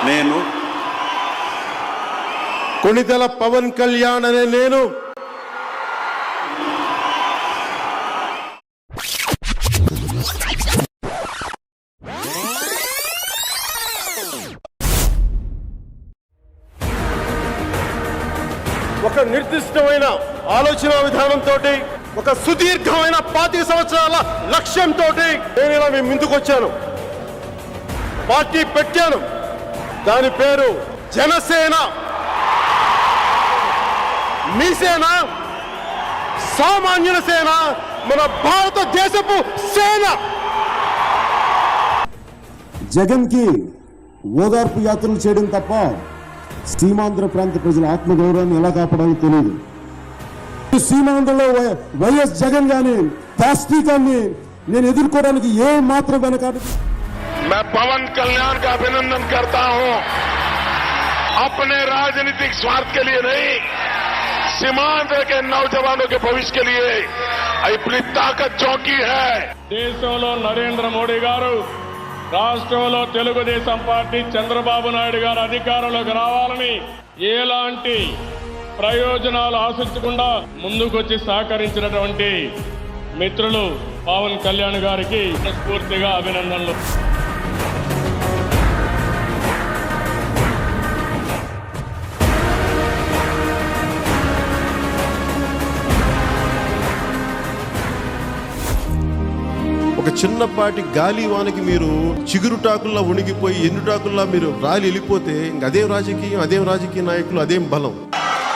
నేను కొణిదెల పవన్ కళ్యాణ్ అనే నేను ఒక నిర్దిష్టమైన ఆలోచన విధానంతో ఒక సుదీర్ఘమైన 25 సంవత్సరాల లక్ష్యంతో నేను ఇలా మీ ముందుకు వచ్చాను. పార్టీ పెట్టాను. దాని పేరు జనసేన. మీ సేన, సామాన్యుల సేన, మన భారతదేశపు సేన. జగన్ కి ఓదార్పు యాత్రలు చేయడం తప్ప సీమాంధ్ర ప్రాంత ప్రజల ఆత్మగౌరవాన్ని ఎలా కాపాడాలో తెలియదు. సీమాంధ్రలో వైఎస్ జగన్ గాని దాష్టీకాన్ని నేను ఎదుర్కోవడానికి ఏ మాత్రం వెనకాడు. मैं पवन कल्याण का अभिनंदन करता हूं. अपने राजनीतिक स्वार्थ के लिए नहीं, सीमांध्र के नौजवानों के भविष्य के लिए अपनी ताकत चौकी है. దేశంలో నరేంద్ర మోడీ గారు, రాష్ట్రంలో తెలుగుదేశం పార్టీ చంద్రబాబు నాయుడు గారు అధికారంలోకి రావాలని ఎలాంటి ప్రయోజనాలు ఆశించకుండా ముందుకొచ్చి సహకరించినటువంటి మిత్రులు పవన్ కళ్యాణ్ గారికి స్ఫూర్తిగా అభినందనలు. ఒక చిన్నపాటి గాలి వానికి మీరు చిగురుటాకుల్లా ఉణిగిపోయి ఎండుటాకుల్లా మీరు రాలి వెళ్ళిపోతే ఇంక అదేం రాజకీయం, అదేం రాజకీయ నాయకులు, అదేం బలం.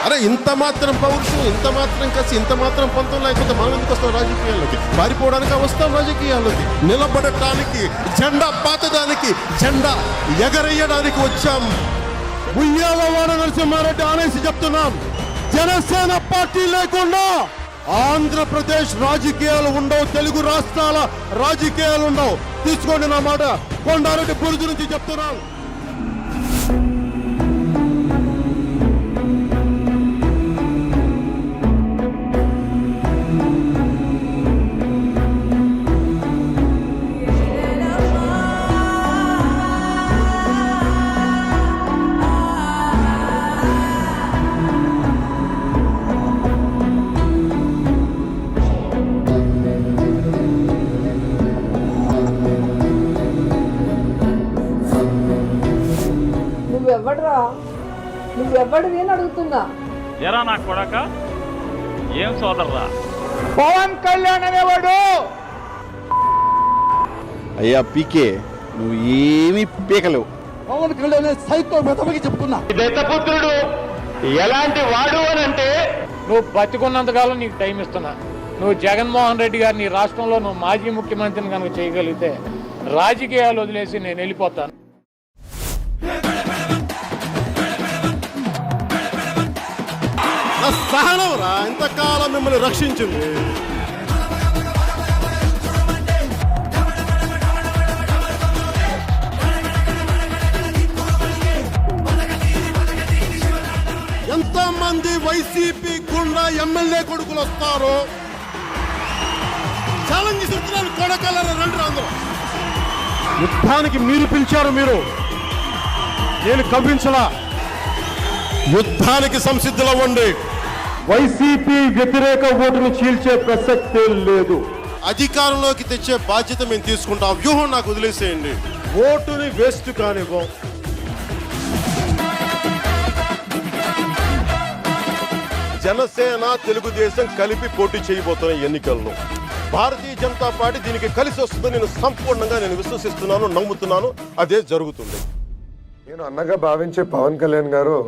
అరే ఇంత మాత్రం పౌరుషం, ఇంత మాత్రం కసి, ఇంత మాత్రం పంతం లేకపోతే మనం ఎందుకు వస్తాం రాజకీయాల్లోకి? పారిపోవడానికి వస్తాం రాజకీయాల్లోకి. నిలబడటానికి, జెండా పాతడానికి, జెండా ఎగరేయడానికి వచ్చాం. ఉయ్యాల వాడ నరసింహారెడ్డి అనేసి చెప్తున్నాం. జనసేన పార్టీ లేకుండా ఆంధ్రప్రదేశ్ రాజకీయాలు ఉండవు, తెలుగు రాష్ట్రాల రాజకీయాలు ఉండవు. తీసుకోండి నా మాట. కొండారెడ్డి బురుజు నుంచి చెప్తున్నాను. నువ్వెవ్వడివి అని అడుగుతున్నా. ఎరా నా కొడక, ఏం సోదర్రా పవన్ కళ్యాణ్ అనేవాడు. అయ్యా పీకే, నువ్వు ఏమీ పీకలేవు. పవన్ కళ్యాణ్ సైకో మెతమకి చెప్తున్నా. దత్తపుత్రుడు ఎలాంటి వాడు అని అంటే, నువ్వు బతికున్నంతకాలం నీకు టైం ఇస్తున్నా. నువ్వు జగన్మోహన్ రెడ్డి గారు నీ రాష్ట్రంలో నువ్వు మాజీ ముఖ్యమంత్రిని కనుక చేయగలిగితే రాజకీయాలు వదిలేసి నేను వెళ్ళిపోతాను. సహనం రా ఇంతకాలం మిమ్మల్ని రక్షించింది. ఎంతమంది వైసీపీ గుండా ఎమ్మెల్యే కొడుకులు వస్తారో ఛాలెంజ్ ఇస్తున్నారు. కొడకలరా రండి అందరూ. యుద్ధానికి మీరు పిలిచారు, మీరు, నేను కవ్వించలా. యుద్ధానికి సంసిద్ధులవ్వండి. వైసీపీ వ్యతిరేక ఓటును చీల్చే ప్రసక్తే లేదు. అధికారంలోకి తెచ్చే బాధ్యత మేము తీసుకుంటాం. వ్యూహం నాకు వదిలేసేయండి. ఓటుని వేస్ట్ కానివ్వం. జనసేన, తెలుగుదేశం కలిపి పోటీ చేయబోతున్న ఎన్నికల్లో భారతీయ జనతా పార్టీ దీనికి కలిసి వస్తుందని నేను సంపూర్ణంగా విశ్వసిస్తున్నాను, నమ్ముతున్నాను. అదే జరుగుతుంది. నేను అన్నగా భావించే పవన్ కళ్యాణ్ గారు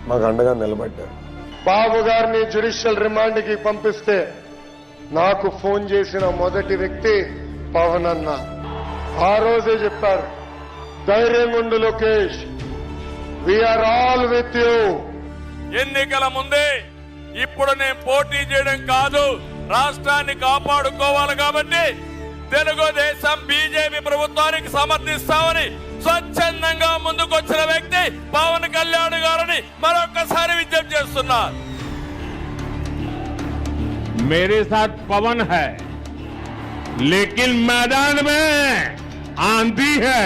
మాకు అండగా నిలబడ్డారు. బాబు గారిని జ్యుడిషియల్ రిమాండ్ కి పంపిస్తే నాకు ఫోన్ చేసిన మొదటి వ్యక్తి పవన్ అన్న. ఆ రోజే చెప్పారు, ధైర్యంగా ఉండు Lokesh, we are all with you. ఎన్నికల ముందే ఇప్పుడు నేను పోటీ చేయడం కాదు, రాష్ట్రాన్ని కాపాడుకోవాలి కాబట్టి తెలుగుదేశం బీజేపీ ప్రభుత్వానికి సమర్థిస్తామని స్వచ్ఛందంగా ముందుకొచ్చిన వ్యక్తి పవన్ కళ్యాణ్ గారిని మరొకసారి విజ్ఞప్తి చేస్తున్నా. मेरे साथ पवन है, लेकिन मैदान में आंधी है.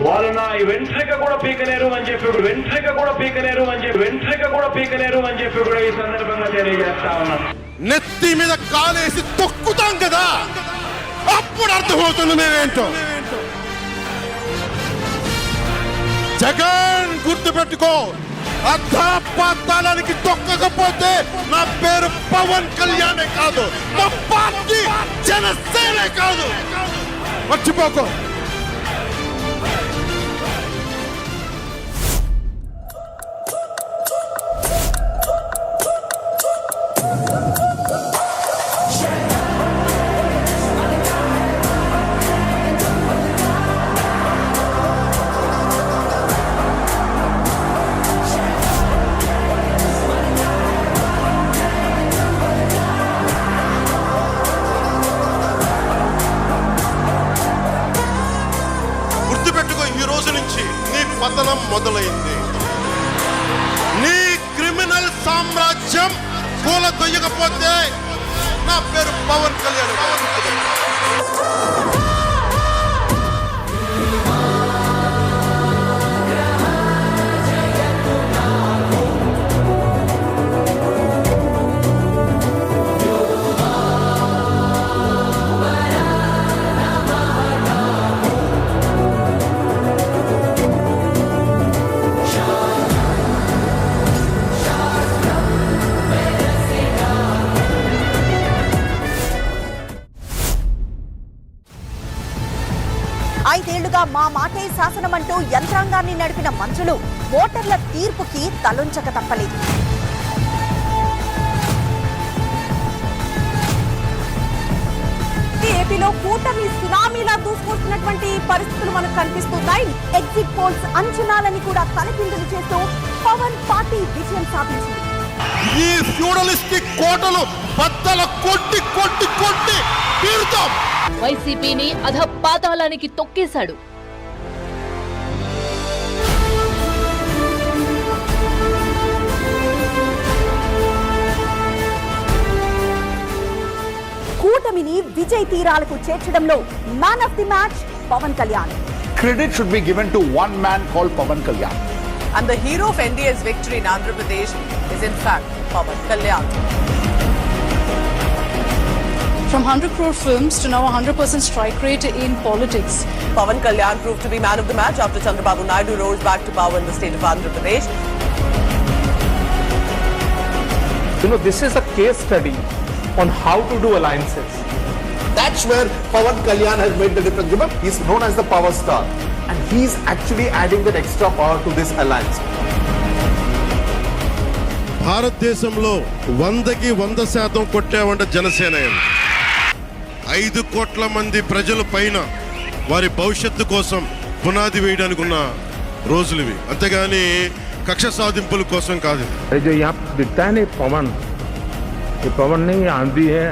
వాళ్ళు నా వెంట్రిక కూడా పీకలేరు అని చెప్పి కూడా ఈ సందర్భంగా తెలియజేస్తా ఉన్నాను. నెత్తి మీద కాలేసి తొక్కుతాం కదా, అప్పుడు అర్థమవుతుంది మేమేంటో. జగన్ గుర్తుపెట్టుకో, అర్థపాతాళానికి తొక్కకపోతే నా పేరు పవన్ కళ్యాణే కాదు, మా పార్టీ జనసేనే కాదు, మర్చిపోకో. ఈ రోజు నుంచి నీ పతనం మొదలైంది. నీ క్రిమినల్ సామ్రాజ్యం కూలదొయ్యకపోతే నా పేరు పవన్ కళ్యాణ్. ఐదేళ్లుగా మా మాటే శాసనమంటూ యంత్రాంగాన్ని నడిపిన మంత్రులు ఓటర్ల తీర్పుకి తలొంచక తప్పలేదు. ఏపీలో కూటమి సునామీలా దూసుకొస్తున్నటువంటి పరిస్థితులు మనకు కనిపిస్తున్నాయి. ఎగ్జిట్ పోల్స్ అంచనాలని కూడా తలకిందులు చేస్తూ పవన్ పార్టీ విజయం సాధించింది. ఈ ఫ్యూడలిస్టిక్ కోటలు బద్దల కొట్టి కొట్టి కొట్టి తీరుతాం. వైసీపీని అధపాతాళానికి తొక్కేశాడు. కూటమిని విజయ్ తీరాలకు చేర్చడంలో man of the match Pawan Kalyan. Credit should be given to one man called Pawan Kalyan. And the hero of NDA's victory in Andhra Pradesh is in fact Pawan Kalyan. From 100 crore films to now 100% strike rate in politics. Pawan Kalyan proved to be man of the match after Chandrababu Naidu rose back to power in the state of Andhra Pradesh. You know, this is a case study on how to do alliances. That's where Pawan Kalyan has made the difference. Remember, he's known as the power star, and he's actually adding that extra power to this alliance. భారతదేశంలో 100కి 100% కొట్టామంటే జనసేన. 5 కోట్ల మంది ప్రజల పైన వారి భవిష్యత్తు కోసం పునాది వేయడానికి ఉన్న రోజులు ఇవి, అంతేగాని కక్ష సాధింపుల కోసం కాదు. जो यहाँ दिखता है नहीं पवन, ये पवन नहीं आंधी है.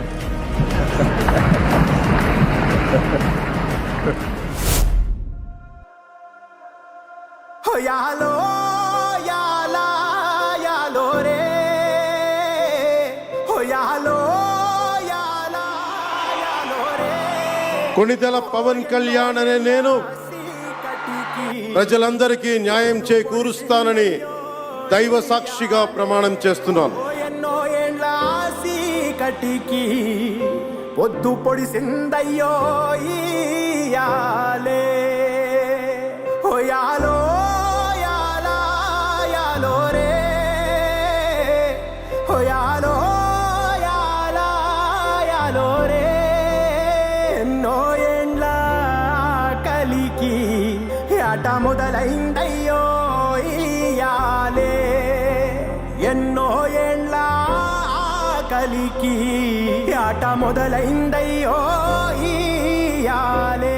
यालो याला यालो रे हो यालो याला यालो रे. కొణిదెల పవన్ కళ్యాణ్ అనే నేను ప్రజలందరికీ న్యాయం చేకూరుస్తానని దైవ సాక్షిగా ప్రమాణం చేస్తున్నాను. ఎన్నో ఏండ్ల సీకటికి పొద్దు పొడిసిందయ్యో ఇయాలే ఓ యాలో యాలా యాలో రే ఓ యాలో యాలా యాలో రే. ఎన్నో ఏండ్ల కలికి ఆట మొదలైందయ్యో ఇయాలే. ఎన్నో ఏండ్ల కలికి ఆట మొదలైందయ్యో ఇయాలే.